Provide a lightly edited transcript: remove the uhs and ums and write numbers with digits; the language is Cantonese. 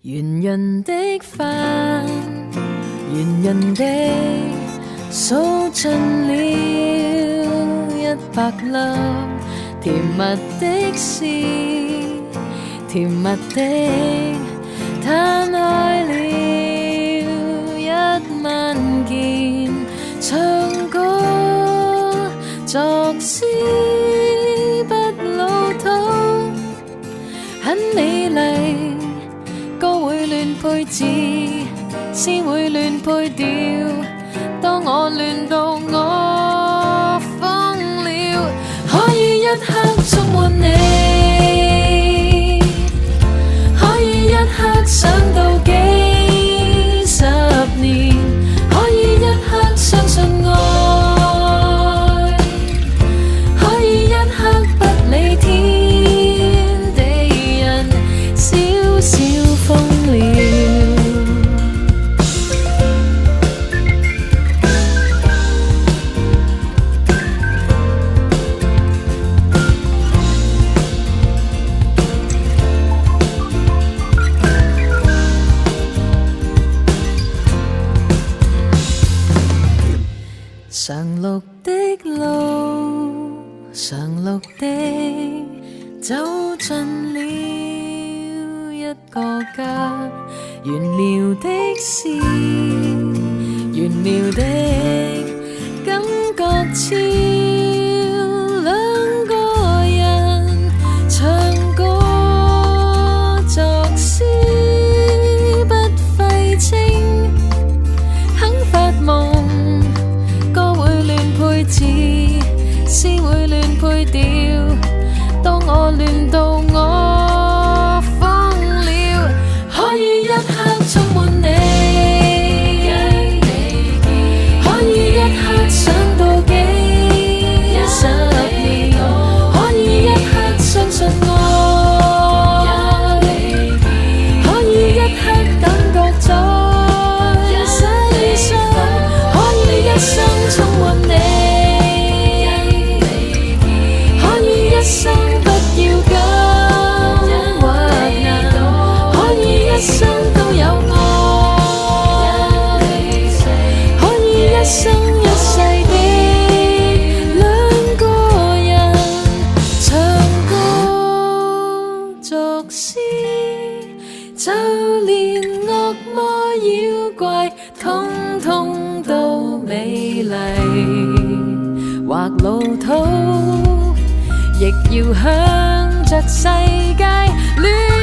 圓潤的飯，圓潤的數盡了100粒，甜蜜的事，甜蜜的攤開了10000件，唱歌作詩不老土，很美麗。歌會亂配字，詩會亂配調。當我亂到我瘋了，可以一刻觸摸你，可以一刻想到幾十年，可以一刻相信愛，可以一刻不理天地人，小小瘋了。常綠的路，常綠的走進了一個家，玄妙的事，玄妙的感覺似兩個人唱歌作詩不費清，肯發夢。詩會亂配調，當我亂到我瘋了，可以一刻觸摸你，可以一刻想到幾十年，可以一刻相信愛，可以一刻感覺再細想，可以一生充滿你。一生不要緊或難，可以一生都有愛，可以一生一世的兩個人，唱歌作詩，就連惡魔妖怪通通都美麗，或老土亦要向着世界戀。